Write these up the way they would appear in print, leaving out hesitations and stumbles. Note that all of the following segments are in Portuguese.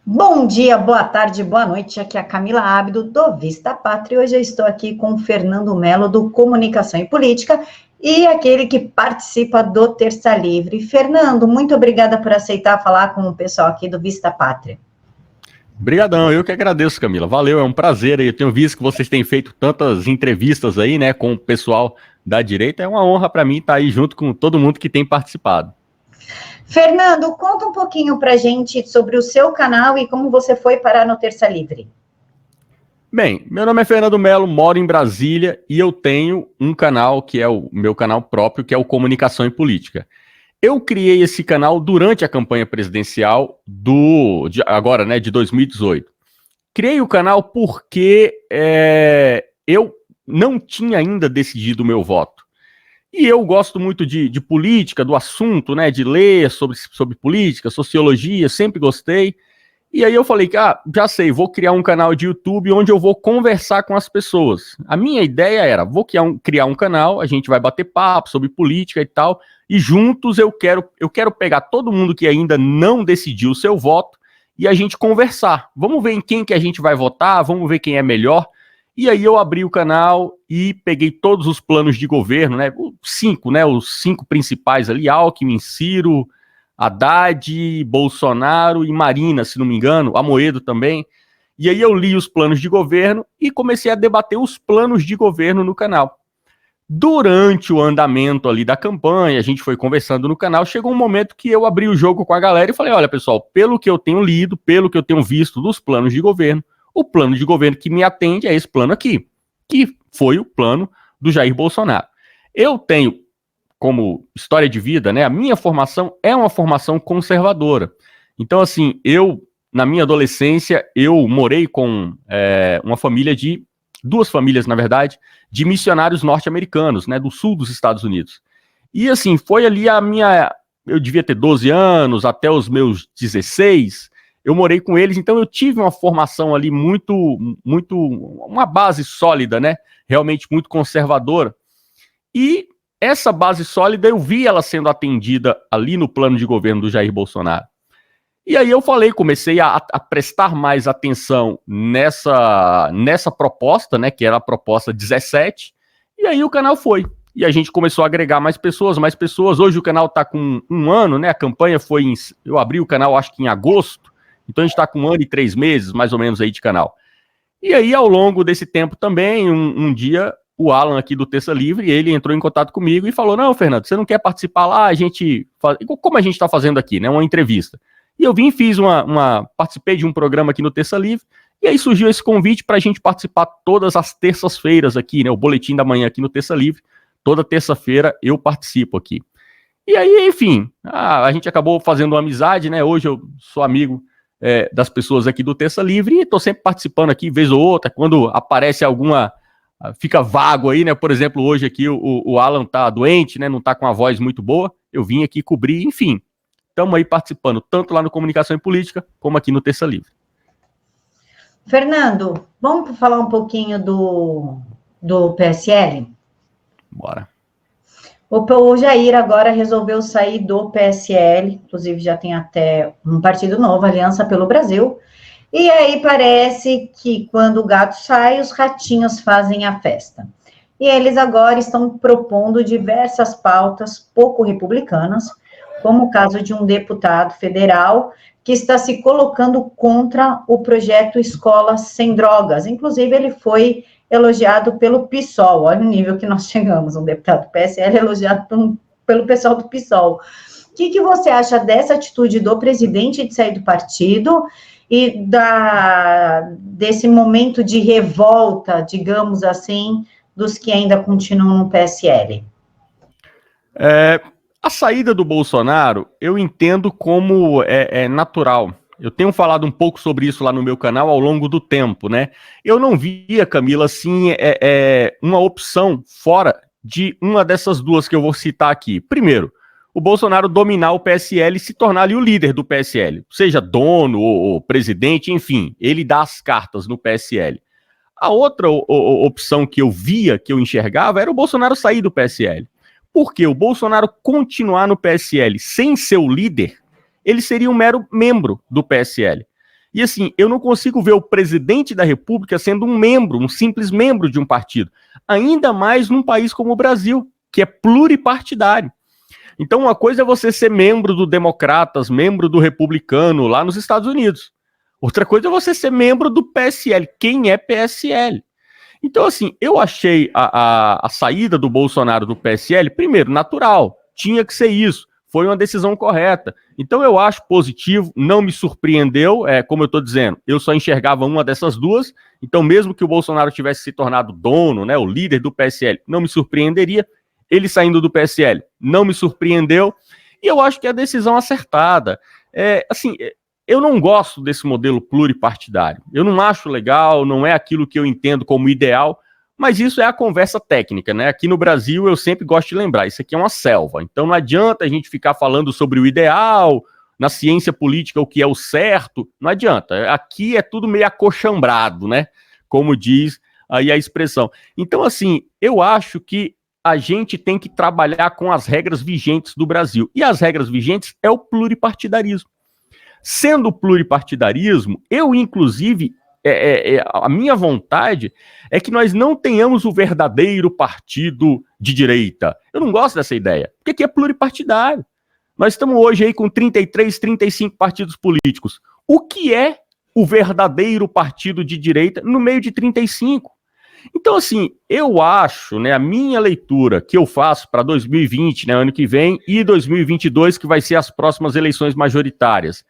Bom dia, boa tarde, boa noite. Aqui é a Camila Ábido, do Vista Pátria. Hoje eu estou aqui com o Fernando Melo, do Comunicação e Política, e aquele que participa do Terça Livre. Fernando, muito obrigada por aceitar falar com o pessoal aqui do Vista Pátria. Obrigadão, eu que agradeço, Camila. Valeu, é um prazer. Eu tenho visto que vocês têm feito tantas entrevistas aí, né, com o pessoal da direita. É uma honra para mim estar aí junto com todo mundo que tem participado. Fernando, conta um pouquinho para a gente sobre o seu canal e como você foi parar no Terça Livre. Bem, meu nome é Fernando Melo, moro em Brasília e eu tenho um canal que é o meu canal próprio, que é o Comunicação e Política. Eu criei esse canal durante a campanha presidencial de 2018. Criei o canal porque eu não tinha ainda decidido o meu voto. E eu gosto muito de política, do assunto, né, de ler sobre política, sociologia, sempre gostei. E aí eu falei que, já sei, vou criar um canal de YouTube onde eu vou conversar com as pessoas. A minha ideia era, vou criar um canal, a gente vai bater papo sobre política e tal, e juntos eu quero pegar todo mundo que ainda não decidiu o seu voto e a gente conversar. Vamos ver em quem que a gente vai votar, vamos ver quem é melhor. E aí eu abri o canal e peguei todos os planos de governo, né, os cinco principais ali, Alckmin, Ciro, Haddad, Bolsonaro e Marina, se não me engano, Amoedo também. E aí eu li os planos de governo e comecei a debater os planos de governo no canal. Durante o andamento ali da campanha, a gente foi conversando no canal, chegou um momento que eu abri o jogo com a galera e falei, olha pessoal, pelo que eu tenho lido, pelo que eu tenho visto dos planos de governo, o plano de governo que me atende é esse plano aqui, que foi o plano do Jair Bolsonaro. Eu tenho como história de vida, né, a minha formação é uma formação conservadora. Então, assim, na minha adolescência, eu morei com uma família duas famílias, na verdade, de missionários norte-americanos, né, do sul dos Estados Unidos. E, assim, foi ali eu devia ter 12 anos, até os meus 16, eu morei com eles, então eu tive uma formação ali uma base sólida, né, realmente muito conservadora. E essa base sólida, eu vi ela sendo atendida ali no plano de governo do Jair Bolsonaro. E aí comecei a prestar mais atenção nessa proposta, né, que era a proposta 17, e aí o canal foi. E a gente começou a agregar mais pessoas. Hoje o canal está com um ano, né, a campanha eu abri o canal acho que em agosto, então a gente está com 1 ano e 3 meses, mais ou menos, aí de canal. E aí, ao longo desse tempo também, um dia, o Alan aqui do Terça Livre, ele entrou em contato comigo e falou, não, Fernando, você não quer participar lá? Como a gente está fazendo aqui, né, uma entrevista. E eu vim e participei de um programa aqui no Terça Livre, e aí surgiu esse convite para a gente participar todas as terças-feiras aqui, né, o Boletim da Manhã aqui no Terça Livre, toda terça-feira eu participo aqui. E aí, enfim, a gente acabou fazendo uma amizade, né, hoje eu sou amigo das pessoas aqui do Terça Livre e estou sempre participando aqui, vez ou outra, quando aparece fica vago aí, né, por exemplo, hoje aqui o Alan tá doente, né, não tá com a voz muito boa, eu vim aqui cobrir, enfim, estamos aí participando, tanto lá no Comunicação e Política, como aqui no Terça Livre. Fernando, vamos falar um pouquinho do PSL? Bora. O Jair agora resolveu sair do PSL, inclusive já tem até um partido novo, Aliança pelo Brasil, e aí parece que quando o gato sai, os ratinhos fazem a festa. E eles agora estão propondo diversas pautas pouco republicanas, como o caso de um deputado federal que está se colocando contra o projeto Escola Sem Drogas. Inclusive, ele foi elogiado pelo PSOL, olha o nível que nós chegamos, um deputado do PSL elogiado pelo pessoal do PSOL. O que você acha dessa atitude do presidente de sair do partido e desse momento de revolta, digamos assim, dos que ainda continuam no PSL? A saída do Bolsonaro, eu entendo como é natural. Eu tenho falado um pouco sobre isso lá no meu canal ao longo do tempo, né? Eu não via, Camila, assim, uma opção fora de uma dessas duas que eu vou citar aqui. Primeiro, o Bolsonaro dominar o PSL e se tornar ali o líder do PSL, seja dono ou presidente, enfim, ele dá as cartas no PSL. A outra opção que eu via, que eu enxergava, era o Bolsonaro sair do PSL. Porque o Bolsonaro continuar no PSL sem ser o líder, ele seria um mero membro do PSL. E assim, eu não consigo ver o presidente da República sendo um membro, um simples membro de um partido, ainda mais num país como o Brasil, que é pluripartidário. Então, uma coisa é você ser membro do Democratas, membro do Republicano lá nos Estados Unidos. Outra coisa é você ser membro do PSL. Quem é PSL? Então, assim, eu achei a saída do Bolsonaro do PSL, primeiro, natural. Tinha que ser isso. Foi uma decisão correta. Então, eu acho positivo, não me surpreendeu, como eu estou dizendo, eu só enxergava uma dessas duas. Então, mesmo que o Bolsonaro tivesse se tornado dono, né, o líder do PSL, não me surpreenderia. Ele saindo do PSL não me surpreendeu, e eu acho que é a decisão acertada. Assim, eu não gosto desse modelo pluripartidário, eu não acho legal, não é aquilo que eu entendo como ideal, mas isso é a conversa técnica, né? Aqui no Brasil eu sempre gosto de lembrar, isso aqui é uma selva, então não adianta a gente ficar falando sobre o ideal, na ciência política o que é o certo, não adianta, aqui é tudo meio acochambrado, né? Como diz aí a expressão. Então, assim, eu acho que a gente tem que trabalhar com as regras vigentes do Brasil. E as regras vigentes é o pluripartidarismo. Sendo o pluripartidarismo, eu, inclusive, a minha vontade é que nós não tenhamos o verdadeiro partido de direita. Eu não gosto dessa ideia, porque aqui é pluripartidário. Nós estamos hoje aí com 33, 35 partidos políticos. O que é o verdadeiro partido de direita no meio de 35? Então, assim, eu acho, né, a minha leitura que eu faço para 2020, né, ano que vem, e 2022, que vai ser as próximas eleições majoritárias,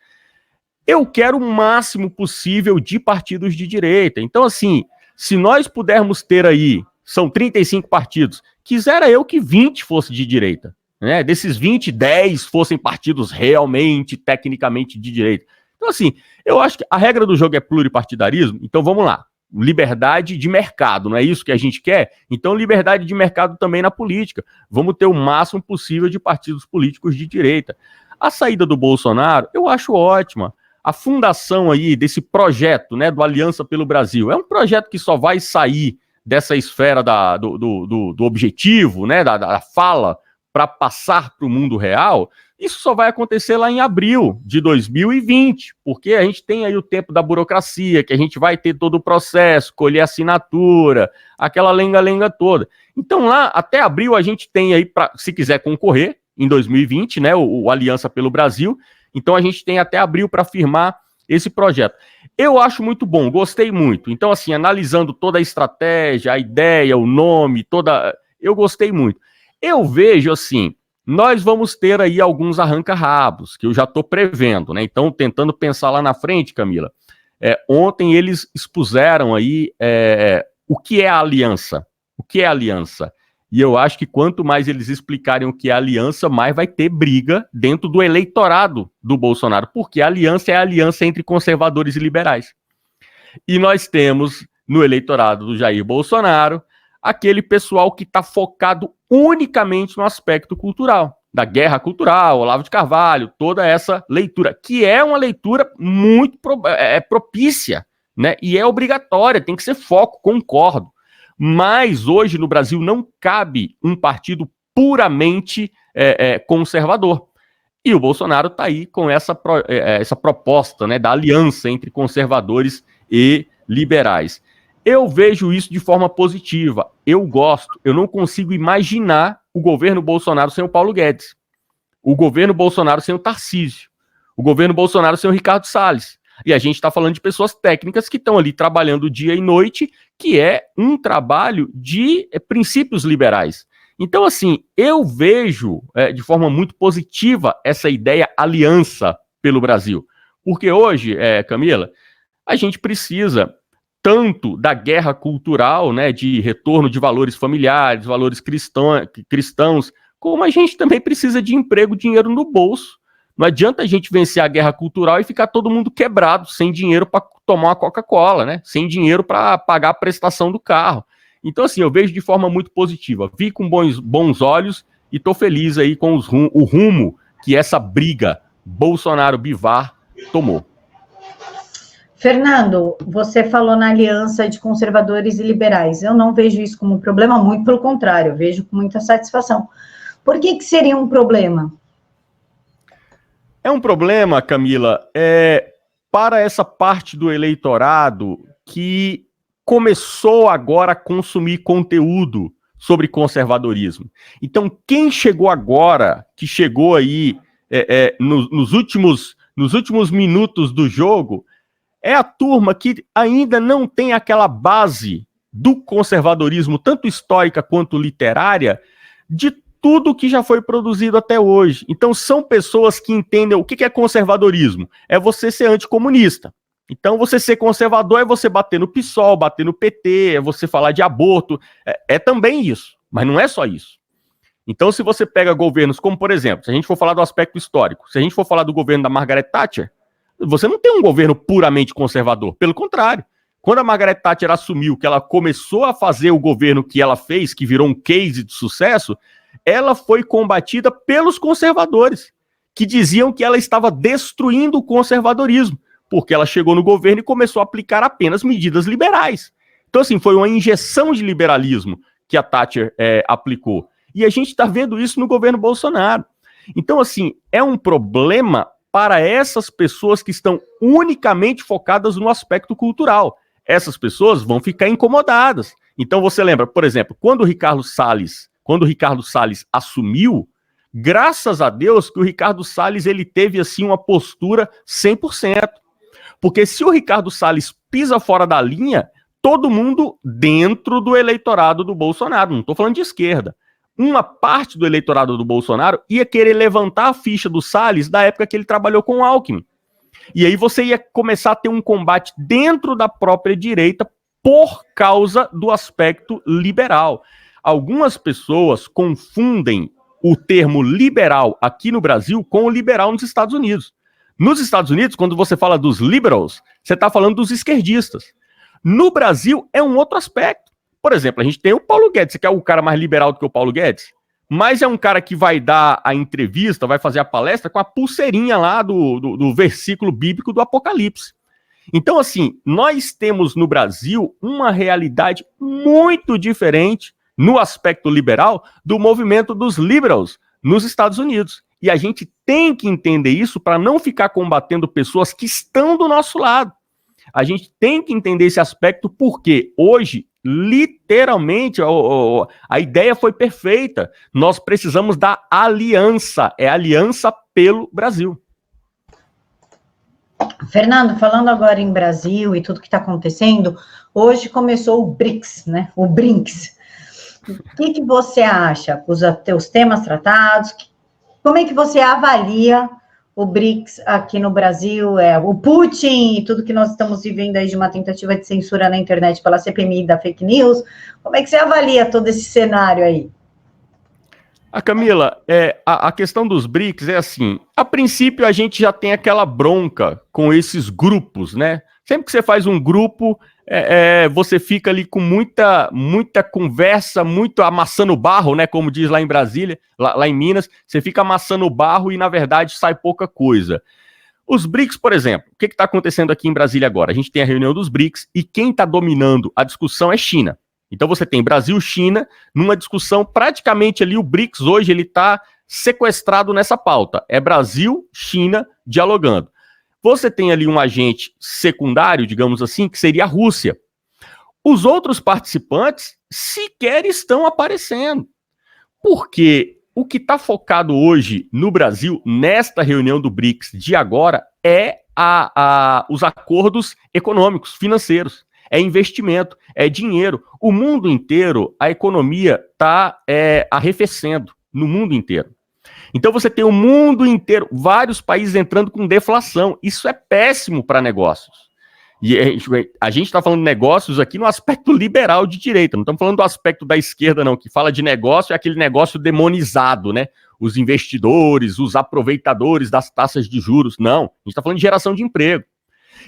eu quero o máximo possível de partidos de direita. Então, assim, se nós pudermos ter aí, são 35 partidos, quisera eu que 20 fosse de direita, né, desses 20, 10 fossem partidos realmente, tecnicamente de direita. Então, assim, eu acho que a regra do jogo é pluripartidarismo, então vamos lá. Liberdade de mercado, não é isso que a gente quer? Então, liberdade de mercado também na política. Vamos ter o máximo possível de partidos políticos de direita. A saída do Bolsonaro, eu acho ótima. A fundação aí desse projeto, né, do Aliança pelo Brasil, é um projeto que só vai sair dessa esfera do objetivo, né, da fala, para passar para o mundo real. Isso só vai acontecer lá em abril de 2020, porque a gente tem aí o tempo da burocracia, que a gente vai ter todo o processo, colher assinatura, aquela lenga-lenga toda. Então lá, até abril, a gente tem aí, se quiser concorrer, em 2020, né, o Aliança pelo Brasil, então a gente tem até abril para firmar esse projeto. Eu acho muito bom, gostei muito. Então, assim, analisando toda a estratégia, a ideia, o nome, eu gostei muito. Eu vejo, assim, nós vamos ter aí alguns arranca-rabos, que eu já estou prevendo, né? Então, tentando pensar lá na frente, Camila. Ontem eles expuseram aí o que é a aliança. O que é a aliança? E eu acho que quanto mais eles explicarem o que é a aliança, mais vai ter briga dentro do eleitorado do Bolsonaro, porque a aliança é a aliança entre conservadores e liberais. E nós temos no eleitorado do Jair Bolsonaro aquele pessoal que está focado unicamente no aspecto cultural, da guerra cultural, Olavo de Carvalho, toda essa leitura, que é uma leitura muito propícia, né? E é obrigatória, tem que ser foco, concordo. Mas hoje no Brasil não cabe um partido puramente conservador. E o Bolsonaro está aí com essa proposta, né, da aliança entre conservadores e liberais. Eu vejo isso de forma positiva. Eu gosto. Eu não consigo imaginar o governo Bolsonaro sem o Paulo Guedes. O governo Bolsonaro sem o Tarcísio. O governo Bolsonaro sem o Ricardo Salles. E a gente está falando de pessoas técnicas que estão ali trabalhando dia e noite, que é um trabalho de princípios liberais. Então, assim, eu vejo de forma muito positiva essa ideia aliança pelo Brasil. Porque hoje, Camila, a gente precisa tanto da guerra cultural, né, de retorno de valores familiares, valores cristãos, como a gente também precisa de emprego, dinheiro no bolso. Não adianta a gente vencer a guerra cultural e ficar todo mundo quebrado, sem dinheiro para tomar uma Coca-Cola, né? Sem dinheiro para pagar a prestação do carro. Então, assim, eu vejo de forma muito positiva. Vi com bons olhos e estou feliz aí com o rumo que essa briga Bolsonaro-Bivar tomou. Fernando, você falou na aliança de conservadores e liberais. Eu não vejo isso como um problema, muito pelo contrário, eu vejo com muita satisfação. Por que seria um problema? É um problema, Camila, para essa parte do eleitorado que começou agora a consumir conteúdo sobre conservadorismo. Então, quem chegou agora, que chegou aí nos últimos minutos do jogo, é a turma que ainda não tem aquela base do conservadorismo, tanto histórica quanto literária, de tudo que já foi produzido até hoje. Então, são pessoas que entendem o que é conservadorismo. É você ser anticomunista. Então, você ser conservador é você bater no PSOL, bater no PT, é você falar de aborto. É também isso, mas não é só isso. Então, se você pega governos como, por exemplo, se a gente for falar do aspecto histórico, se a gente for falar do governo da Margaret Thatcher, você não tem um governo puramente conservador. Pelo contrário, quando a Margaret Thatcher assumiu que ela começou a fazer o governo que ela fez, que virou um case de sucesso, ela foi combatida pelos conservadores, que diziam que ela estava destruindo o conservadorismo, porque ela chegou no governo e começou a aplicar apenas medidas liberais. Então, assim, foi uma injeção de liberalismo que a Thatcher aplicou. E a gente está vendo isso no governo Bolsonaro. Então, assim, é um problema para essas pessoas que estão unicamente focadas no aspecto cultural. Essas pessoas vão ficar incomodadas. Então, você lembra, por exemplo, quando o Ricardo Salles assumiu, graças a Deus que o Ricardo Salles ele teve assim uma postura 100%. Porque se o Ricardo Salles pisa fora da linha, todo mundo dentro do eleitorado do Bolsonaro, não estou falando de esquerda, uma parte do eleitorado do Bolsonaro ia querer levantar a ficha do Salles da época que ele trabalhou com o Alckmin. E aí você ia começar a ter um combate dentro da própria direita por causa do aspecto liberal. Algumas pessoas confundem o termo liberal aqui no Brasil com o liberal nos Estados Unidos. Nos Estados Unidos, quando você fala dos liberals, você está falando dos esquerdistas. No Brasil, é um outro aspecto. Por exemplo, a gente tem o Paulo Guedes, você quer o cara mais liberal do que o Paulo Guedes? Mas é um cara que vai dar a entrevista, vai fazer a palestra com a pulseirinha lá do versículo bíblico do Apocalipse. Então, assim, nós temos no Brasil uma realidade muito diferente no aspecto liberal do movimento dos liberals nos Estados Unidos. E a gente tem que entender isso para não ficar combatendo pessoas que estão do nosso lado. A gente tem que entender esse aspecto porque hoje, literalmente, a ideia foi perfeita. Nós precisamos da aliança. É aliança pelo Brasil. Fernando, falando agora em Brasil e tudo que está acontecendo, hoje começou o BRICS, né? O BRICS. O que você acha? Os temas tratados, como é que você avalia o BRICS aqui no Brasil, o Putin e tudo que nós estamos vivendo aí de uma tentativa de censura na internet pela CPMI da fake news? Como é que você avalia todo esse cenário aí? Camila, a questão dos BRICS é assim, a princípio a gente já tem aquela bronca com esses grupos, né? Sempre que você faz um grupo, você fica ali com muita conversa, muito amassando barro, né? Como diz lá em Brasília, lá em Minas, você fica amassando barro e, na verdade, sai pouca coisa. Os BRICS, por exemplo, o que está acontecendo aqui em Brasília agora? A gente tem a reunião dos BRICS e quem está dominando a discussão é China. Então você tem Brasil e China numa discussão, praticamente ali o BRICS hoje ele está sequestrado nessa pauta. É Brasil, China dialogando. Você tem ali um agente secundário, digamos assim, que seria a Rússia. Os outros participantes sequer estão aparecendo. Porque o que está focado hoje no Brasil, nesta reunião do BRICS de agora, é os acordos econômicos, financeiros. É investimento, é dinheiro. O mundo inteiro, a economia está arrefecendo no mundo inteiro. Então você tem o mundo inteiro, vários países entrando com deflação. Isso é péssimo para negócios. E a gente está falando de negócios aqui no aspecto liberal de direita, não estamos falando do aspecto da esquerda, não, que fala de negócio, é aquele negócio demonizado, né? Os investidores, os aproveitadores das taxas de juros. Não, a gente está falando de geração de emprego.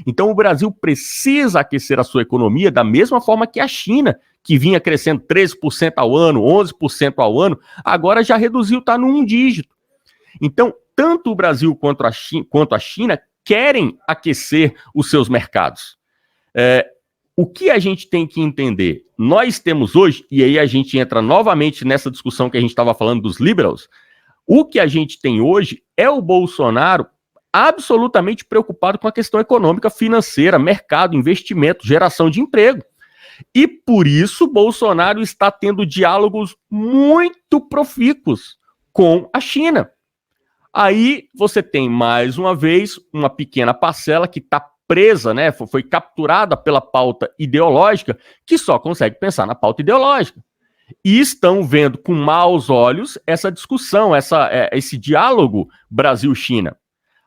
Então o Brasil precisa aquecer a sua economia da mesma forma que a China, que vinha crescendo 13% ao ano, 11% ao ano, agora já reduziu, está no 1 dígito. Então, tanto o Brasil quanto a China querem aquecer os seus mercados. O que a gente tem que entender? Nós temos hoje, e aí a gente entra novamente nessa discussão que a gente estava falando dos liberals, o que a gente tem hoje é o Bolsonaro absolutamente preocupado com a questão econômica, financeira, mercado, investimento, geração de emprego. E por isso Bolsonaro está tendo diálogos muito profícuos com a China. Aí você tem, mais uma vez, uma pequena parcela que está presa, né, foi capturada pela pauta ideológica, que só consegue pensar na pauta ideológica. E estão vendo com maus olhos essa discussão, esse diálogo Brasil-China.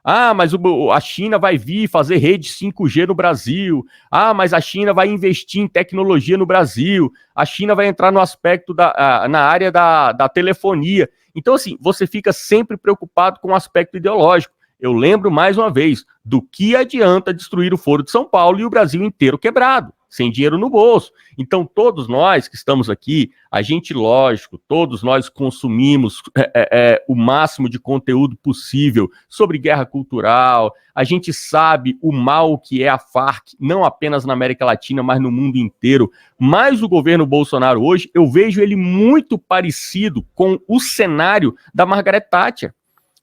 Ah, mas a China vai vir fazer rede 5G no Brasil. Ah, mas a China vai investir em tecnologia no Brasil. A China vai entrar no aspecto na área da telefonia. Então, assim, você fica sempre preocupado com o aspecto ideológico. Eu lembro, mais uma vez, do que adianta destruir o Foro de São Paulo e o Brasil inteiro quebrado, sem dinheiro no bolso. Então, todos nós que estamos aqui, a gente, lógico, todos nós consumimos o máximo de conteúdo possível sobre guerra cultural, a gente sabe o mal que é a Farc, não apenas na América Latina, mas no mundo inteiro. Mas o governo Bolsonaro hoje, eu vejo ele muito parecido com o cenário da Margaret Thatcher.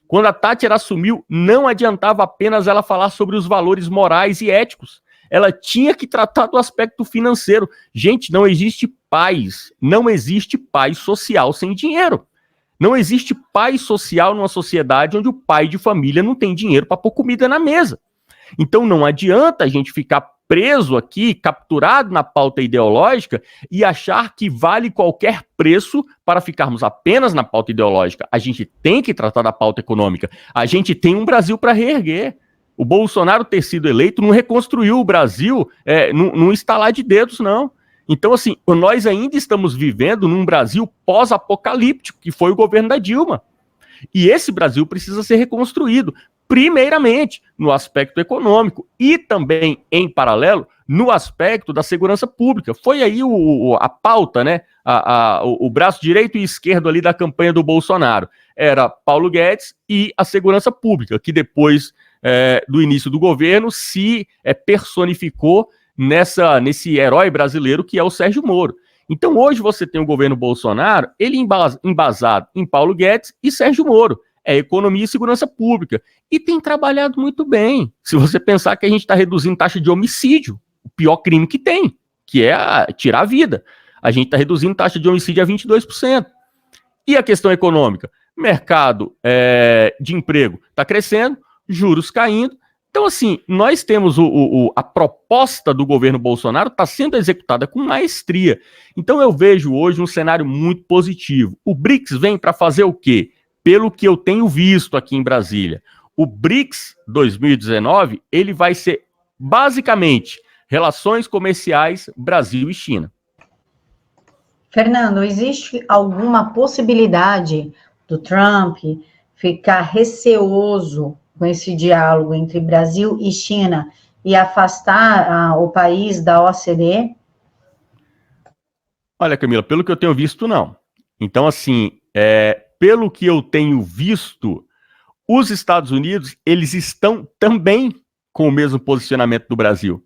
Quando a Thatcher assumiu, não adiantava apenas ela falar sobre os valores morais e éticos. Ela tinha que tratar do aspecto financeiro. Gente, não existe paz social sem dinheiro. Não existe paz social numa sociedade onde o pai de família não tem dinheiro para pôr comida na mesa. Então não adianta a gente ficar preso aqui, capturado na pauta ideológica e achar que vale qualquer preço para ficarmos apenas na pauta ideológica. A gente tem que tratar da pauta econômica. A gente tem um Brasil para reerguer. O Bolsonaro ter sido eleito não reconstruiu o Brasil num estalar de dedos, não. Então, assim, nós ainda estamos vivendo num Brasil pós-apocalíptico, que foi o governo da Dilma. E esse Brasil precisa ser reconstruído, primeiramente, no aspecto econômico e também, em paralelo, no aspecto da segurança pública. Foi aí a pauta, né? O braço direito e esquerdo ali da campanha do Bolsonaro. Era Paulo Guedes e a segurança pública, que depois do início do governo se personificou nesse herói brasileiro que é o Sérgio Moro. Então hoje você tem o governo Bolsonaro, ele embasado em Paulo Guedes e Sérgio Moro, economia e segurança pública, e tem trabalhado muito bem, se você pensar que a gente está reduzindo taxa de homicídio, o pior crime que tem, que é tirar a vida, a gente está reduzindo taxa de homicídio a 22%. E a questão econômica? Mercado de emprego está crescendo, juros caindo. Então, assim, nós temos a proposta do governo Bolsonaro está sendo executada com maestria. Então, eu vejo hoje um cenário muito positivo. O BRICS vem para fazer o quê? Pelo que eu tenho visto aqui em Brasília. O BRICS 2019, ele vai ser, basicamente, relações comerciais Brasil e China. Fernando, existe alguma possibilidade do Trump ficar receoso com esse diálogo entre Brasil e China e afastar o país da OCDE? Olha, Camila, pelo que eu tenho visto, não. Então, assim, pelo que eu tenho visto, os Estados Unidos, eles estão também com o mesmo posicionamento do Brasil.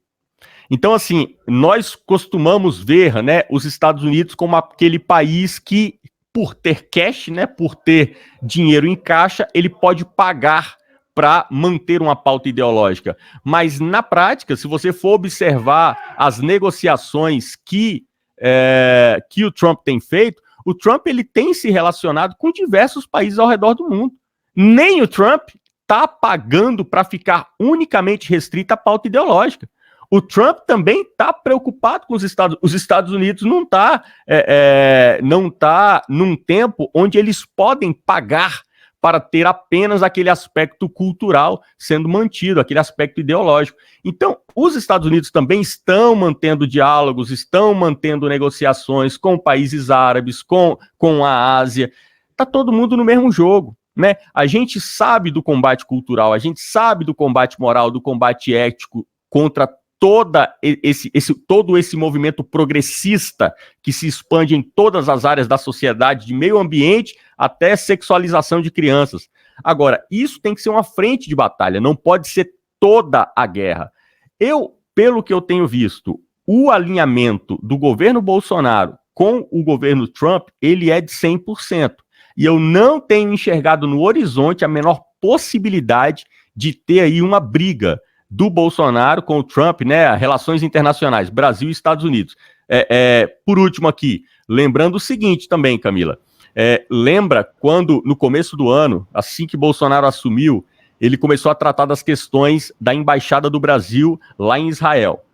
Então, assim, nós costumamos ver, né, os Estados Unidos como aquele país que, por ter cash, né, por ter dinheiro em caixa, ele pode pagar para manter uma pauta ideológica. Mas, na prática, se você for observar as negociações que o Trump tem feito, o Trump ele tem se relacionado com diversos países ao redor do mundo. Nem o Trump está pagando para ficar unicamente restrito à pauta ideológica. O Trump também está preocupado com os Estados Unidos não está num tempo onde eles podem pagar para ter apenas aquele aspecto cultural sendo mantido, aquele aspecto ideológico. Então, os Estados Unidos também estão mantendo diálogos, estão mantendo negociações com países árabes, com a Ásia. Está todo mundo no mesmo jogo, né? A gente sabe do combate cultural, a gente sabe do combate moral, do combate ético contra todo esse movimento progressista que se expande em todas as áreas da sociedade, de meio ambiente até sexualização de crianças. Agora, isso tem que ser uma frente de batalha, não pode ser toda a guerra. Pelo que eu tenho visto, o alinhamento do governo Bolsonaro com o governo Trump, ele é de 100%. E eu não tenho enxergado no horizonte a menor possibilidade de ter aí uma briga do Bolsonaro com o Trump, né, relações internacionais, Brasil e Estados Unidos. Por último aqui, lembrando o seguinte também, Camila, lembra quando no começo do ano, assim que Bolsonaro assumiu, ele começou a tratar das questões da Embaixada do Brasil lá em Israel.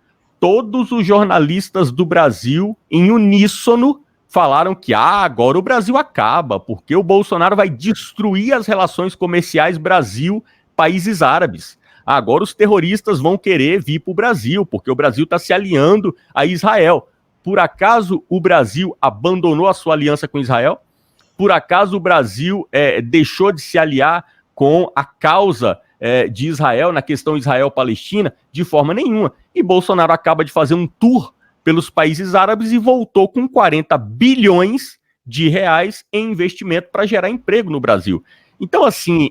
Todos os jornalistas do Brasil, em uníssono, falaram que agora o Brasil acaba, porque o Bolsonaro vai destruir as relações comerciais Brasil-países árabes. Agora os terroristas vão querer vir para o Brasil, porque o Brasil está se aliando a Israel. Por acaso o Brasil abandonou a sua aliança com Israel? Por acaso o Brasil deixou de se aliar com a causa de Israel, na questão Israel-Palestina? De forma nenhuma. E Bolsonaro acaba de fazer um tour pelos países árabes e voltou com 40 bilhões de reais em investimento para gerar emprego no Brasil. Então, assim,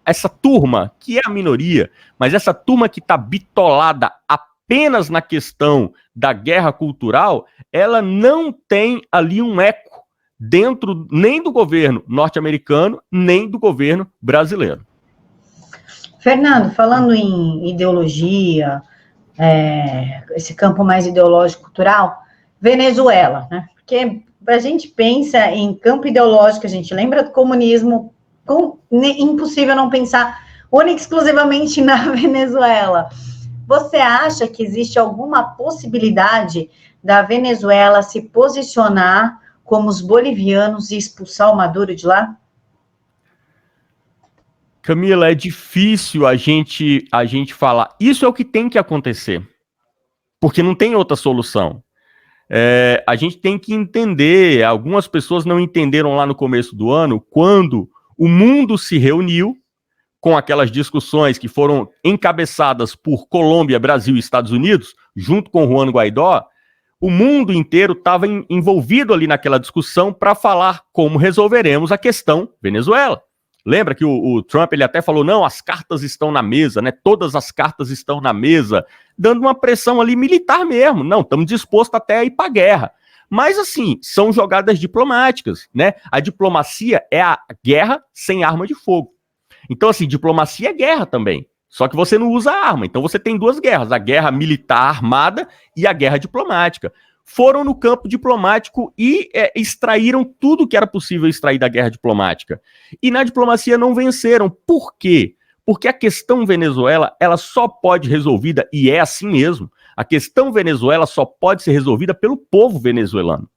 essa turma, que é a minoria, mas essa turma que está bitolada apenas na questão da guerra cultural, ela não tem ali um eco dentro nem do governo norte-americano, nem do governo brasileiro. Fernando, falando em ideologia, esse campo mais ideológico cultural, Venezuela, né? Porque a gente pensa em campo ideológico, a gente lembra do comunismo, impossível não pensar única e exclusivamente na Venezuela. Você acha que existe alguma possibilidade da Venezuela se posicionar como os bolivianos e expulsar o Maduro de lá? Camila, é difícil a gente falar. Isso é o que tem que acontecer, porque não tem outra solução. A gente tem que entender, algumas pessoas não entenderam lá no começo do ano, quando o mundo se reuniu com aquelas discussões que foram encabeçadas por Colômbia, Brasil e Estados Unidos, junto com Juan Guaidó, o mundo inteiro estava envolvido ali naquela discussão para falar como resolveremos a questão Venezuela. Lembra que o Trump ele até falou, não, as cartas estão na mesa, né? Todas as cartas estão na mesa, dando uma pressão ali militar mesmo. Não, estamos dispostos até a ir para a guerra. Mas, assim, são jogadas diplomáticas, né? A diplomacia é a guerra sem arma de fogo. Então, assim, diplomacia é guerra também. Só que você não usa arma. Então, você tem duas guerras, a guerra militar armada e a guerra diplomática. Foram no campo diplomático e extraíram tudo que era possível extrair da guerra diplomática. E na diplomacia não venceram. Por quê? Porque a questão Venezuela, ela só pode ser resolvida, e é assim mesmo, a questão Venezuela só pode ser resolvida pelo povo venezuelano.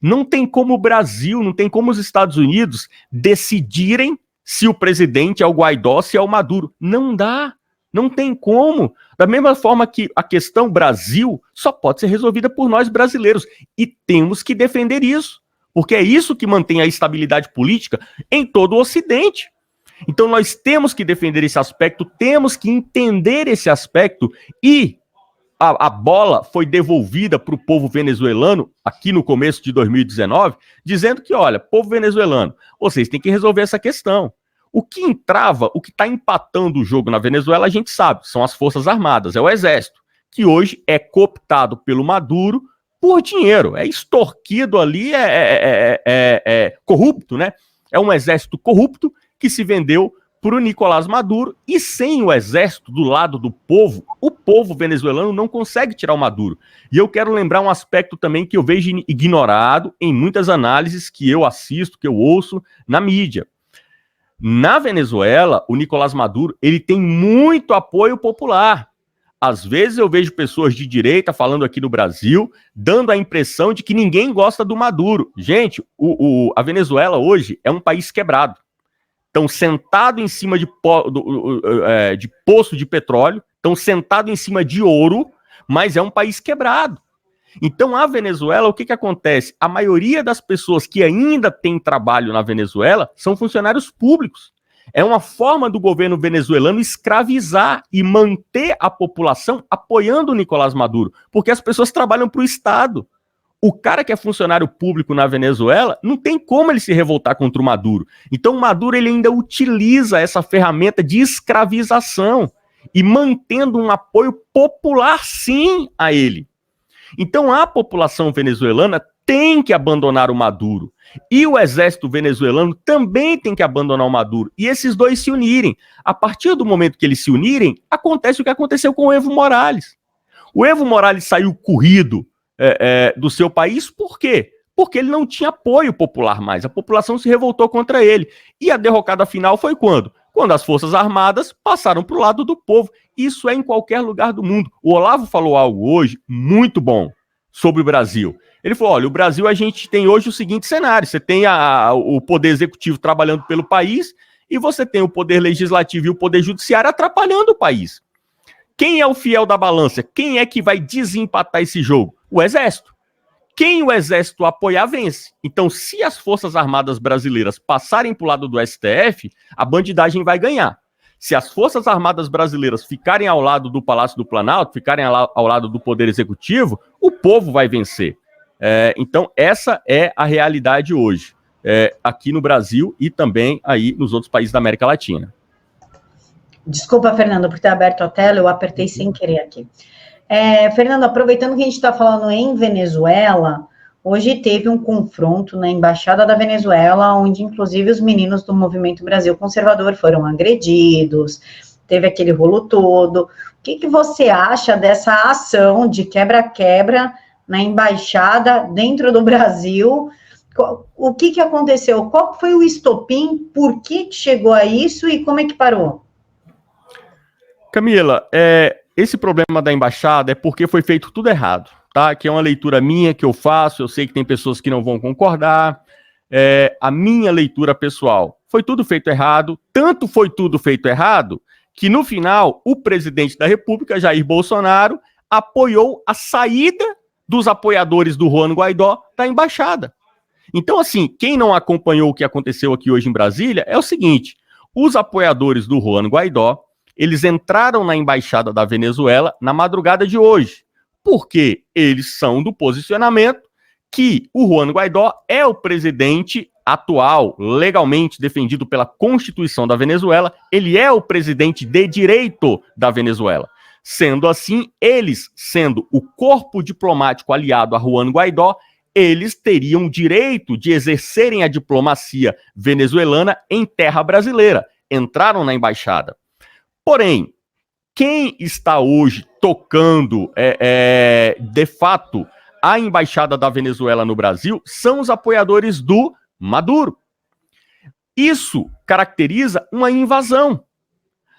Não tem como o Brasil, não tem como os Estados Unidos decidirem se o presidente é o Guaidó, se é o Maduro. Não dá. Não tem como. Da mesma forma que a questão Brasil só pode ser resolvida por nós brasileiros. E temos que defender isso. Porque é isso que mantém a estabilidade política em todo o Ocidente. Então nós temos que defender esse aspecto, temos que entender esse aspecto e a bola foi devolvida para o povo venezuelano aqui no começo de 2019, dizendo que, olha, povo venezuelano, vocês têm que resolver essa questão. O que entrava, o que está empatando o jogo na Venezuela, a gente sabe, são as Forças Armadas, é o Exército, que hoje é cooptado pelo Maduro por dinheiro, é extorquido ali, corrupto, né? É um exército corrupto que se vendeu para o Nicolás Maduro, e sem o exército do lado do povo, o povo venezuelano não consegue tirar o Maduro. E eu quero lembrar um aspecto também que eu vejo ignorado em muitas análises que eu assisto, que eu ouço na mídia. Na Venezuela, o Nicolás Maduro, ele tem muito apoio popular. Às vezes eu vejo pessoas de direita falando aqui no Brasil, dando a impressão de que ninguém gosta do Maduro. Gente, a Venezuela hoje é um país quebrado. Estão sentados em cima de poço de petróleo, estão sentados em cima de ouro, mas é um país quebrado. Então, a Venezuela, o que acontece? A maioria das pessoas que ainda tem trabalho na Venezuela são funcionários públicos. É uma forma do governo venezuelano escravizar e manter a população apoiando o Nicolás Maduro, porque as pessoas trabalham para o Estado. O cara que é funcionário público na Venezuela, não tem como ele se revoltar contra o Maduro. Então o Maduro ele ainda utiliza essa ferramenta de escravização e mantendo um apoio popular, sim, a ele. Então a população venezuelana tem que abandonar o Maduro. E o exército venezuelano também tem que abandonar o Maduro. E esses dois se unirem. A partir do momento que eles se unirem, acontece o que aconteceu com o Evo Morales. O Evo Morales saiu corrido do seu país, por quê? Porque ele não tinha apoio popular mais. A população se revoltou contra ele. E a derrocada final foi quando? Quando as Forças Armadas passaram para o lado do povo. Isso é em qualquer lugar do mundo. O Olavo falou algo hoje muito bom sobre o Brasil. Ele falou, olha, o Brasil a gente tem hoje o seguinte cenário, você tem o poder executivo trabalhando pelo país e você tem o poder legislativo e o poder judiciário atrapalhando o país. Quem é o fiel da balança? Quem é que vai desempatar esse jogo? O Exército. Quem o Exército apoiar, vence. Então, se as Forças Armadas brasileiras passarem para o lado do STF, a bandidagem vai ganhar. Se as Forças Armadas brasileiras ficarem ao lado do Palácio do Planalto, ficarem ao lado do Poder Executivo, o povo vai vencer. Então, essa é a realidade hoje, aqui no Brasil e também aí nos outros países da América Latina. Desculpa, Fernando, porque está aberto a tela, eu apertei sem querer aqui. Fernando, aproveitando que a gente está falando em Venezuela, hoje teve um confronto na Embaixada da Venezuela, onde inclusive os meninos do Movimento Brasil Conservador foram agredidos, teve aquele rolo todo. O que você acha dessa ação de quebra-quebra na Embaixada dentro do Brasil? O que aconteceu? Qual foi o estopim? Por que chegou a isso e como é que parou? Camila, esse problema da embaixada é porque foi feito tudo errado, tá? Que é uma leitura minha que eu faço, eu sei que tem pessoas que não vão concordar, a minha leitura pessoal. Foi tudo feito errado, tanto foi tudo feito errado, que no final o presidente da República, Jair Bolsonaro, apoiou a saída dos apoiadores do Juan Guaidó da embaixada. Então, assim, quem não acompanhou o que aconteceu aqui hoje em Brasília, é o seguinte, os apoiadores do Juan Guaidó, eles entraram na embaixada da Venezuela na madrugada de hoje, porque eles são do posicionamento que o Juan Guaidó é o presidente atual, legalmente defendido pela Constituição da Venezuela, ele é o presidente de direito da Venezuela. Sendo assim, eles, sendo o corpo diplomático aliado a Juan Guaidó, eles teriam direito de exercerem a diplomacia venezuelana em terra brasileira. Entraram na embaixada. Porém, quem está hoje tocando, de fato, a embaixada da Venezuela no Brasil são os apoiadores do Maduro. Isso caracteriza uma invasão.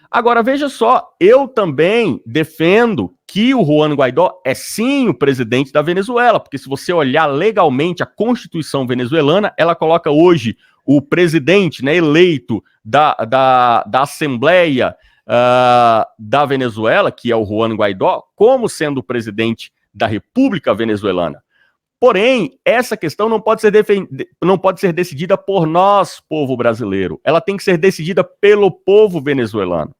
Agora, veja só, eu também defendo que o Juan Guaidó é sim o presidente da Venezuela, porque se você olhar legalmente a Constituição venezuelana, ela coloca hoje o presidente, né, eleito da Assembleia da Venezuela, que é o Juan Guaidó, como sendo o presidente da República Venezuelana. Porém, essa questão não pode ser decidida por nós, povo brasileiro. Ela tem que ser decidida pelo povo venezuelano.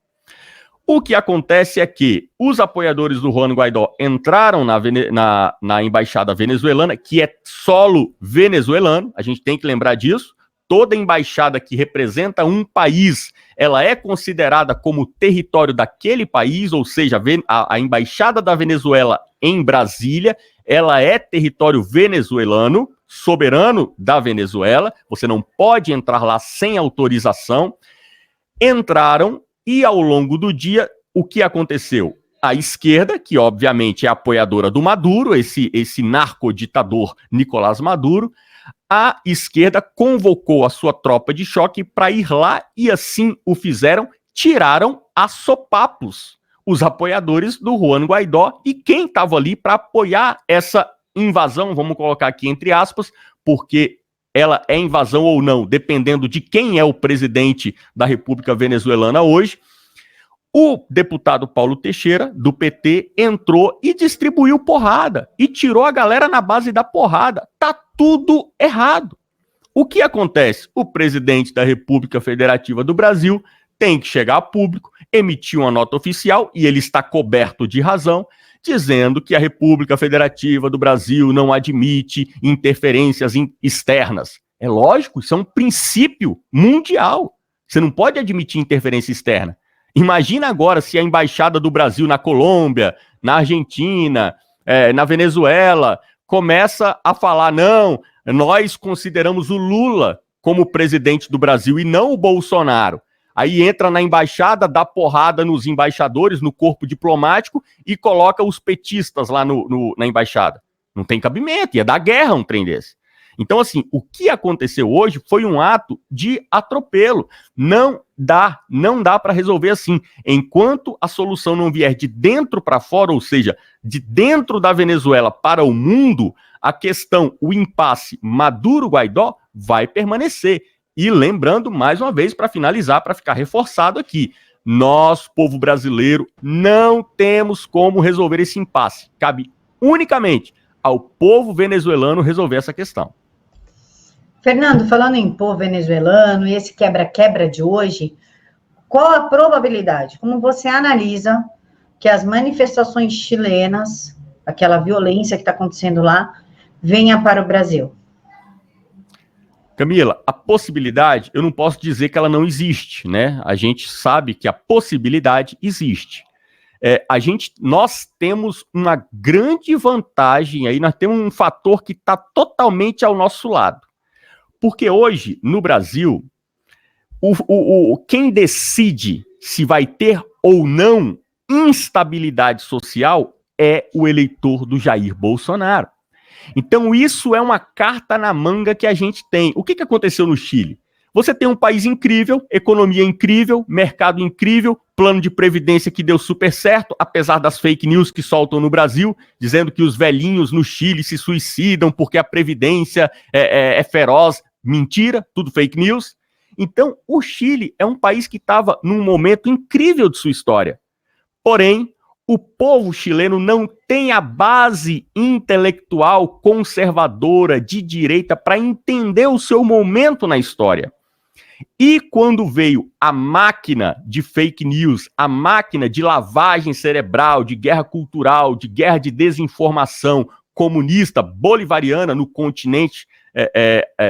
O que acontece é que os apoiadores do Juan Guaidó entraram na embaixada venezuelana, que é solo venezuelano, a gente tem que lembrar disso. Toda embaixada que representa um país, ela é considerada como território daquele país, ou seja, a embaixada da Venezuela em Brasília, ela é território venezuelano, soberano da Venezuela, você não pode entrar lá sem autorização. Entraram e ao longo do dia, o que aconteceu? A esquerda, que obviamente é apoiadora do Maduro, esse narcoditador Nicolás Maduro, a esquerda convocou a sua tropa de choque para ir lá e assim o fizeram, tiraram a sopapos os apoiadores do Juan Guaidó e quem estava ali para apoiar essa invasão, vamos colocar aqui entre aspas, porque ela é invasão ou não, dependendo de quem é o presidente da República Venezuelana hoje. O deputado Paulo Teixeira, do PT, entrou e distribuiu porrada e tirou a galera na base da porrada. Tá tudo errado. O que acontece? O presidente da República Federativa do Brasil tem que chegar a público, emitir uma nota oficial, e ele está coberto de razão, dizendo que a República Federativa do Brasil não admite interferências externas. É lógico, isso é um princípio mundial. Você não pode admitir interferência externa. Imagina agora se a embaixada do Brasil na Colômbia, na Argentina, na Venezuela, começa a falar, não, nós consideramos o Lula como presidente do Brasil e não o Bolsonaro. Aí entra na embaixada, dá porrada nos embaixadores, no corpo diplomático e coloca os petistas lá na embaixada. Não tem cabimento, ia dar guerra um trem desse. Então, assim, o que aconteceu hoje foi um ato de atropelo. Não dá para resolver assim. Enquanto a solução não vier de dentro para fora, ou seja, de dentro da Venezuela para o mundo, a questão, o impasse Maduro-Guaidó vai permanecer. E lembrando, mais uma vez, para finalizar, para ficar reforçado aqui, nós, povo brasileiro, não temos como resolver esse impasse. Cabe unicamente ao povo venezuelano resolver essa questão. Fernando, falando em povo venezuelano e esse quebra-quebra de hoje, qual a probabilidade, como você analisa, que as manifestações chilenas, aquela violência que está acontecendo lá, venha para o Brasil? Camila, a possibilidade, eu não posso dizer que ela não existe, né? A gente sabe que a possibilidade existe. Nós temos uma grande vantagem aí, nós temos um fator que está totalmente ao nosso lado. Porque hoje, no Brasil, quem decide se vai ter ou não instabilidade social é o eleitor do Jair Bolsonaro. Então, isso é uma carta na manga que a gente tem. O que aconteceu no Chile? Você tem um país incrível, economia incrível, mercado incrível, plano de previdência que deu super certo, apesar das fake news que soltam no Brasil, dizendo que os velhinhos no Chile se suicidam porque a previdência é feroz. Mentira, tudo fake news. Então, o Chile é um país que estava num momento incrível de sua história. Porém, o povo chileno não tem a base intelectual conservadora de direita para entender o seu momento na história. E quando veio a máquina de fake news, a máquina de lavagem cerebral, de guerra cultural, de guerra de desinformação comunista, bolivariana no continente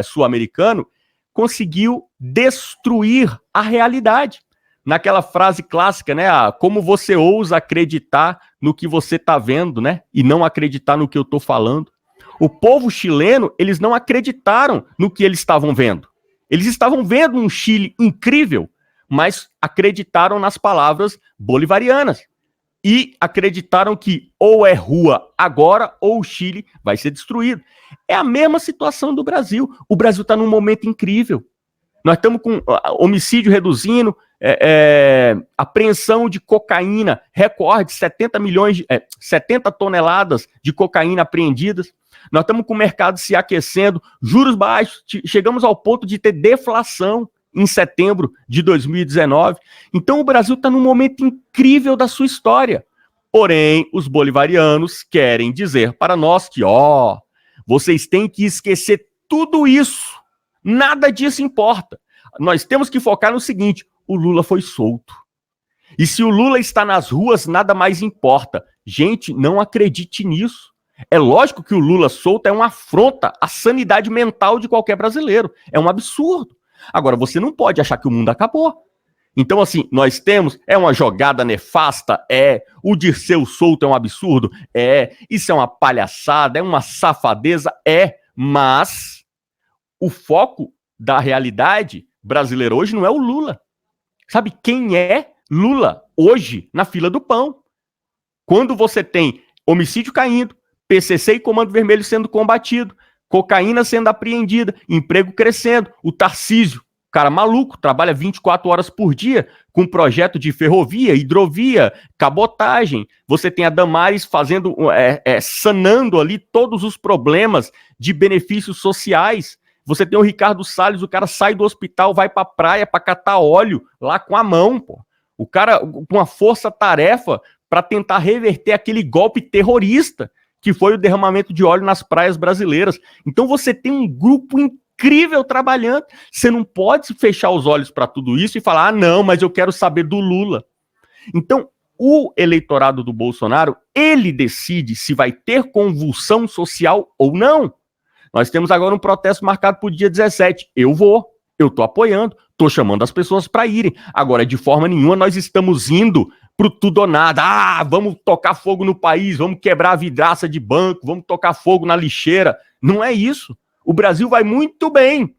sul-americano, conseguiu destruir a realidade. Naquela frase clássica, né? Como você ousa acreditar no que você está vendo, né? E não acreditar no que eu estou falando. O povo chileno, eles não acreditaram no que eles estavam vendo. Eles estavam vendo um Chile incrível, mas acreditaram nas palavras bolivarianas. E acreditaram que ou é rua agora ou o Chile vai ser destruído. É a mesma situação do Brasil. O Brasil está num momento incrível. Nós estamos com homicídio reduzindo, apreensão de cocaína, recorde, 70 toneladas de cocaína apreendidas. Nós estamos com o mercado se aquecendo, juros baixos, chegamos ao ponto de ter deflação em setembro de 2019. Então o Brasil está num momento incrível da sua história. Porém, os bolivarianos querem dizer para nós que, vocês têm que esquecer tudo isso. Nada disso importa. Nós temos que focar no seguinte: o Lula foi solto. E se o Lula está nas ruas, nada mais importa. Gente, não acredite nisso. É lógico que o Lula solto é uma afronta à sanidade mental de qualquer brasileiro. É um absurdo. Agora, você não pode achar que o mundo acabou. Então, assim, nós temos, uma jogada nefasta, o Dirceu solto é um absurdo, isso é uma palhaçada, é uma safadeza, mas o foco da realidade brasileira hoje não é o Lula. Sabe quem é Lula hoje na fila do pão? Quando você tem homicídio caindo, PCC e Comando Vermelho sendo combatido, cocaína sendo apreendida, emprego crescendo, o Tarcísio, cara maluco, trabalha 24 horas por dia com projeto de ferrovia, hidrovia, cabotagem. Você tem a Damares fazendo, sanando ali todos os problemas de benefícios sociais. Você tem o Ricardo Salles, o cara sai do hospital, vai pra praia pra catar óleo lá com a mão, pô. O cara com uma força-tarefa para tentar reverter aquele golpe terrorista que foi o derramamento de óleo nas praias brasileiras. Então você tem um grupo incrível trabalhando. Você não pode fechar os olhos para tudo isso e falar, não, mas eu quero saber do Lula. Então, o eleitorado do Bolsonaro, ele decide se vai ter convulsão social ou não. Nós temos agora um protesto marcado para o dia 17. Eu estou apoiando, estou chamando as pessoas para irem. Agora, de forma nenhuma, nós estamos indo pro tudo ou nada. Ah, vamos tocar fogo no país, vamos quebrar a vidraça de banco, vamos tocar fogo na lixeira. Não é isso. O Brasil vai muito bem,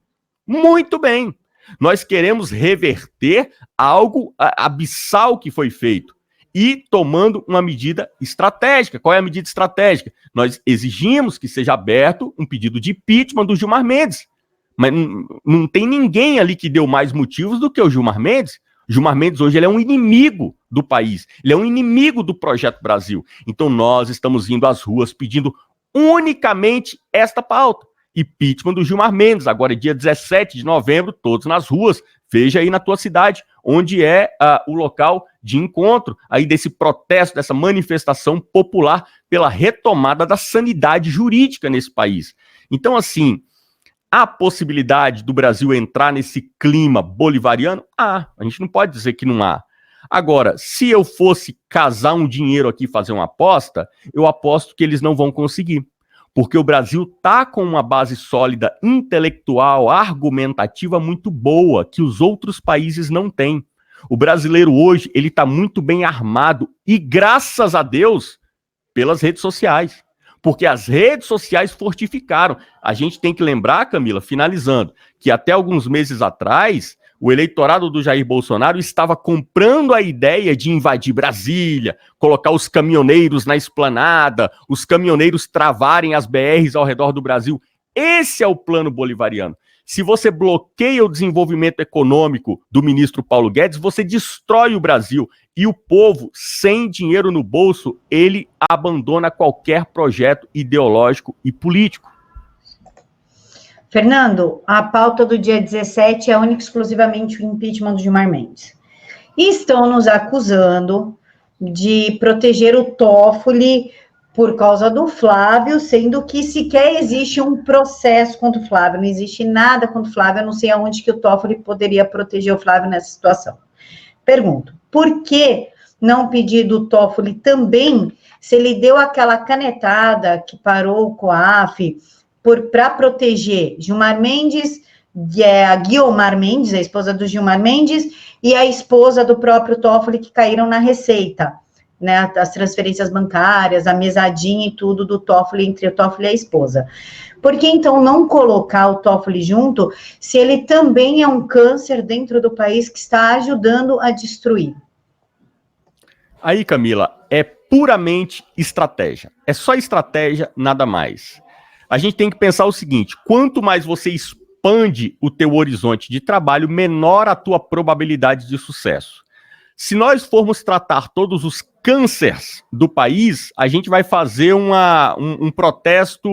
muito bem. Nós queremos reverter algo abissal que foi feito e tomando uma medida estratégica. Qual é a medida estratégica? Nós exigimos que seja aberto um pedido de impeachment do Gilmar Mendes. Mas não tem ninguém ali que deu mais motivos do que o Gilmar Mendes. O Gilmar Mendes hoje ele é um inimigo do país, ele é um inimigo do Projeto Brasil. Então nós estamos indo às ruas pedindo unicamente esta pauta. Impeachment do Gilmar Mendes, agora é dia 17 de novembro, todos nas ruas. Veja aí na tua cidade, onde é o local de encontro aí desse protesto, dessa manifestação popular pela retomada da sanidade jurídica nesse país. Então, assim, há possibilidade do Brasil entrar nesse clima bolivariano? A gente não pode dizer que não há. Agora, se eu fosse casar um dinheiro aqui e fazer uma aposta, eu aposto que eles não vão conseguir. Porque o Brasil está com uma base sólida intelectual, argumentativa muito boa, que os outros países não têm. O brasileiro hoje, ele está muito bem armado e, graças a Deus, pelas redes sociais. Porque as redes sociais fortificaram. A gente tem que lembrar, Camila, finalizando, que até alguns meses atrás, o eleitorado do Jair Bolsonaro estava comprando a ideia de invadir Brasília, colocar os caminhoneiros na esplanada, os caminhoneiros travarem as BRs ao redor do Brasil. Esse é o plano bolivariano. Se você bloqueia o desenvolvimento econômico do ministro Paulo Guedes, você destrói o Brasil. E o povo, sem dinheiro no bolso, ele abandona qualquer projeto ideológico e político. Fernando, a pauta do dia 17 é única e exclusivamente o impeachment do Gilmar Mendes. E estão nos acusando de proteger o Toffoli por causa do Flávio, sendo que sequer existe um processo contra o Flávio, não existe nada contra o Flávio, eu não sei aonde que o Toffoli poderia proteger o Flávio nessa situação. Pergunto, por que não pedir do Toffoli também, se ele deu aquela canetada que parou o COAF, para proteger Gilmar Mendes, a Guiomar Mendes, a esposa do Gilmar Mendes, e a esposa do próprio Toffoli, que caíram na Receita, né, as transferências bancárias, a mesadinha e tudo do Toffoli, entre o Toffoli e a esposa. Por que, então, não colocar o Toffoli junto, se ele também é um câncer dentro do país que está ajudando a destruir? Aí, Camila, é puramente estratégia. É só estratégia, nada mais. A gente tem que pensar o seguinte, quanto mais você expande o teu horizonte de trabalho, menor a tua probabilidade de sucesso. Se nós formos tratar todos os cânceres do país, a gente vai fazer um protesto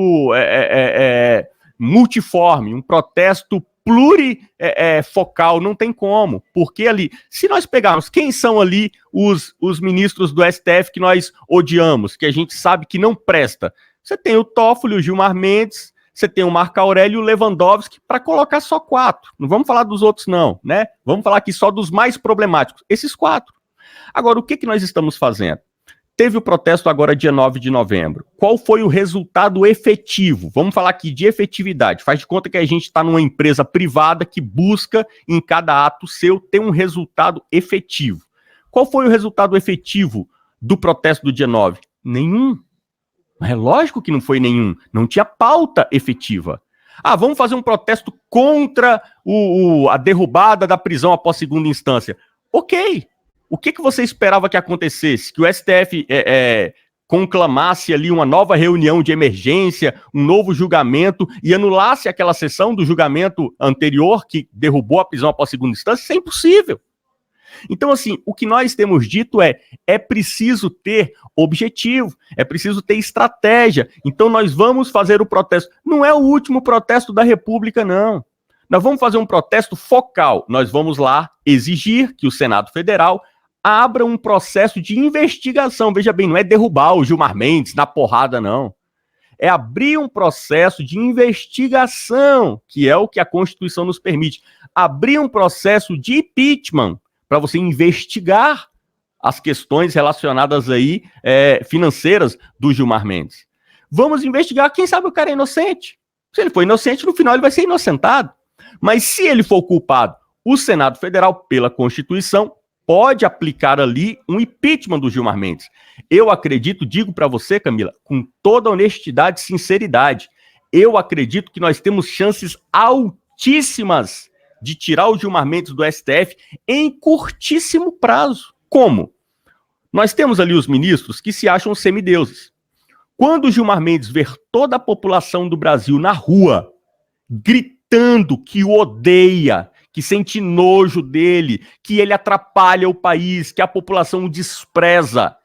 multiforme, um protesto plurifocal, não tem como. Porque ali, se nós pegarmos quem são ali os ministros do STF que nós odiamos, que a gente sabe que não presta, você tem o Toffoli, o Gilmar Mendes, você tem o Marco Aurélio e o Lewandowski, para colocar só 4. Não vamos falar dos outros não, né? Vamos falar aqui só dos mais problemáticos, esses 4. Agora, o que nós estamos fazendo? Teve o protesto agora dia 9 de novembro. Qual foi o resultado efetivo? Vamos falar aqui de efetividade. Faz de conta que a gente está numa empresa privada que busca, em cada ato seu, ter um resultado efetivo. Qual foi o resultado efetivo do protesto do dia 9? Nenhum. É lógico que não foi nenhum, não tinha pauta efetiva. Vamos fazer um protesto contra a derrubada da prisão após segunda instância. Ok, o que você esperava que acontecesse? Que o STF conclamasse ali uma nova reunião de emergência, um novo julgamento e anulasse aquela sessão do julgamento anterior que derrubou a prisão após segunda instância? Isso é impossível. Então, assim, o que nós temos dito é preciso ter objetivo, é preciso ter estratégia. Então, nós vamos fazer o protesto. Não é o último protesto da República, não. Nós vamos fazer um protesto focal. Nós vamos lá exigir que o Senado Federal abra um processo de investigação. Veja bem, não é derrubar o Gilmar Mendes na porrada, não. É abrir um processo de investigação, que é o que a Constituição nos permite. Abrir um processo de impeachment, para você investigar as questões relacionadas aí financeiras do Gilmar Mendes. Vamos investigar, quem sabe o cara é inocente. Se ele for inocente, no final ele vai ser inocentado. Mas se ele for culpado, o Senado Federal, pela Constituição, pode aplicar ali um impeachment do Gilmar Mendes. Eu acredito, digo para você, Camila, com toda honestidade e sinceridade, eu acredito que nós temos chances altíssimas de tirar o Gilmar Mendes do STF em curtíssimo prazo. Como? Nós temos ali os ministros que se acham semideuses. Quando o Gilmar Mendes ver toda a população do Brasil na rua, gritando que o odeia, que sente nojo dele, que ele atrapalha o país, que a população o despreza,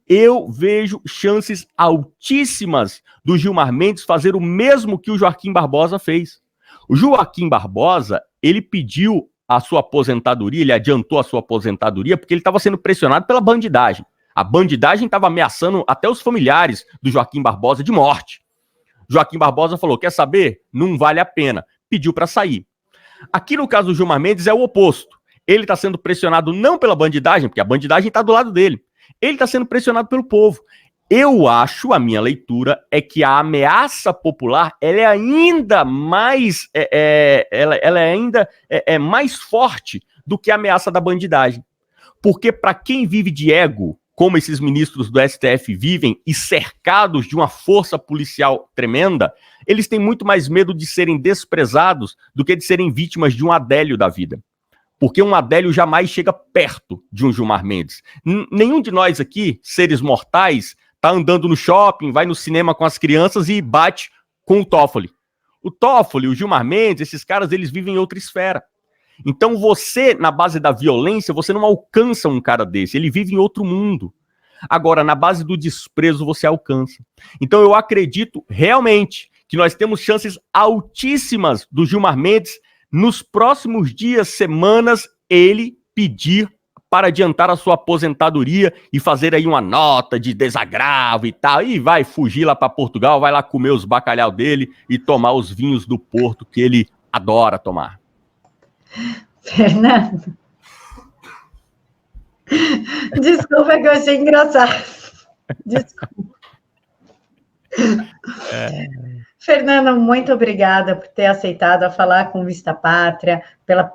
eu vejo chances altíssimas do Gilmar Mendes fazer o mesmo que o Joaquim Barbosa fez. O Joaquim Barbosa, ele pediu a sua aposentadoria, ele adiantou a sua aposentadoria porque ele estava sendo pressionado pela bandidagem. A bandidagem estava ameaçando até os familiares do Joaquim Barbosa de morte. Joaquim Barbosa falou, quer saber? Não vale a pena. Pediu para sair. Aqui no caso do Gilmar Mendes é o oposto. Ele está sendo pressionado não pela bandidagem, porque a bandidagem está do lado dele. Ele está sendo pressionado pelo povo. Eu acho, a minha leitura, é que a ameaça popular ela é ainda mais, mais forte do que a ameaça da bandidagem. Porque para quem vive de ego, como esses ministros do STF vivem, e cercados de uma força policial tremenda, eles têm muito mais medo de serem desprezados do que de serem vítimas de um Adélio da vida. Porque um Adélio jamais chega perto de um Gilmar Mendes. Nenhum de nós aqui, seres mortais, tá andando no shopping, vai no cinema com as crianças e bate com o Toffoli. O Toffoli, o Gilmar Mendes, esses caras, eles vivem em outra esfera. Então você, na base da violência, você não alcança um cara desse, ele vive em outro mundo. Agora, na base do desprezo, você alcança. Então eu acredito realmente que nós temos chances altíssimas do Gilmar Mendes, nos próximos dias, semanas, ele pedir para adiantar a sua aposentadoria e fazer aí uma nota de desagravo e tal, e vai fugir lá para Portugal, vai lá comer os bacalhau dele e tomar os vinhos do Porto que ele adora tomar. Fernando, desculpa que eu achei engraçado. Desculpa. Fernando, muito obrigada por ter aceitado a falar com Vista Pátria,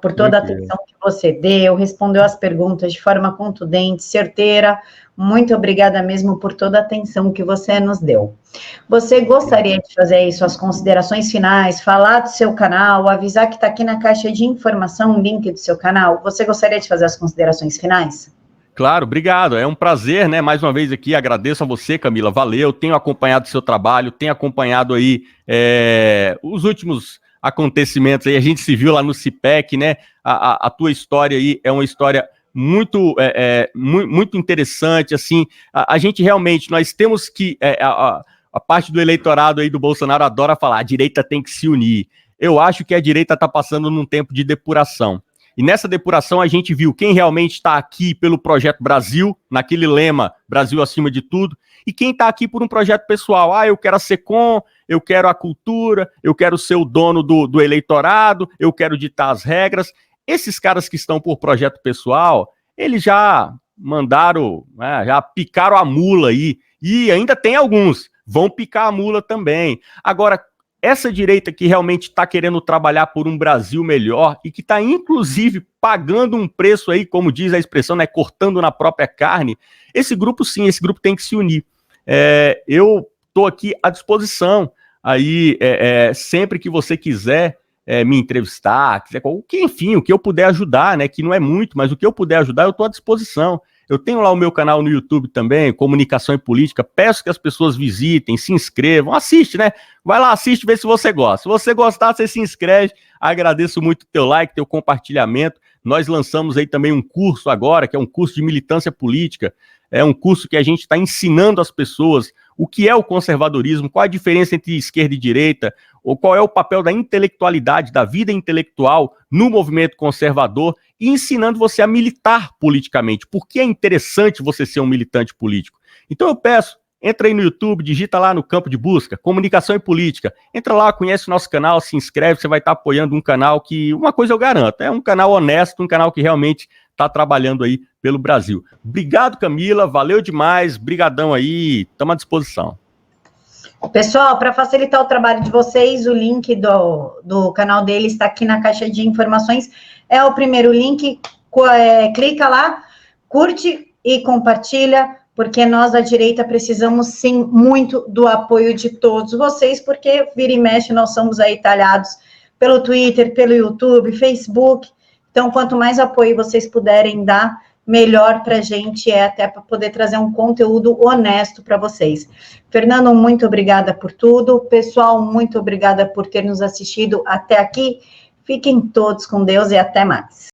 por toda a atenção que você deu, respondeu as perguntas de forma contundente, certeira. Muito obrigada mesmo por toda a atenção que você nos deu. Você gostaria de fazer aí suas considerações finais, falar do seu canal, avisar que está aqui na caixa de informação o link do seu canal? Você gostaria de fazer as considerações finais? Claro, obrigado. É um prazer, né? Mais uma vez aqui, agradeço a você, Camila. Valeu, tenho acompanhado o seu trabalho, tenho acompanhado aí os últimos acontecimentos aí. A gente se viu lá no CIPEC, né? A tua história aí é uma história muito interessante, assim. A gente realmente, nós temos que... a parte do eleitorado aí do Bolsonaro adora falar, a direita tem que se unir. Eu acho que a direita está passando num tempo de depuração. E nessa depuração a gente viu quem realmente está aqui pelo Projeto Brasil, naquele lema Brasil acima de tudo, e quem está aqui por um projeto pessoal. Eu quero a SECOM, eu quero a cultura, eu quero ser o dono do eleitorado, eu quero ditar as regras. Esses caras que estão por projeto pessoal, eles já mandaram, já picaram a mula aí, e ainda tem alguns, vão picar a mula também. Agora, essa direita que realmente está querendo trabalhar por um Brasil melhor e que está, inclusive, pagando um preço aí, como diz a expressão, né, cortando na própria carne, esse grupo sim, esse grupo tem que se unir. Eu estou aqui à disposição, aí sempre que você quiser me entrevistar, enfim, o que eu puder ajudar, né, que não é muito, mas o que eu puder ajudar, eu estou à disposição. Eu tenho lá o meu canal no YouTube também, Comunicação e Política. Peço que as pessoas visitem, se inscrevam, assiste, né? Vai lá, assiste, vê se você gosta. Se você gostar, você se inscreve. Agradeço muito o teu like, teu compartilhamento. Nós lançamos aí também um curso agora, que é um curso de militância política. É um curso que a gente está ensinando às pessoas o que é o conservadorismo, qual a diferença entre esquerda e direita, ou qual é o papel da intelectualidade, da vida intelectual no movimento conservador, e ensinando você a militar politicamente. Por que é interessante você ser um militante político? Então eu peço, entra aí no YouTube, digita lá no campo de busca, Comunicação e Política. Entra lá, conhece o nosso canal, se inscreve, você vai estar apoiando um canal que, uma coisa eu garanto, é um canal honesto, um canal que realmente está trabalhando aí pelo Brasil. Obrigado, Camila, valeu demais, brigadão aí, estamos à disposição. Pessoal, para facilitar o trabalho de vocês, o link do canal dele está aqui na caixa de informações. É o primeiro link, clica lá, curte e compartilha, porque nós da direita precisamos sim muito do apoio de todos vocês, porque vira e mexe nós somos aí talhados pelo Twitter, pelo YouTube, Facebook. Então, quanto mais apoio vocês puderem dar, melhor para a gente, até para poder trazer um conteúdo honesto para vocês. Fernando, muito obrigada por tudo. Pessoal, muito obrigada por ter nos assistido até aqui. Fiquem todos com Deus e até mais.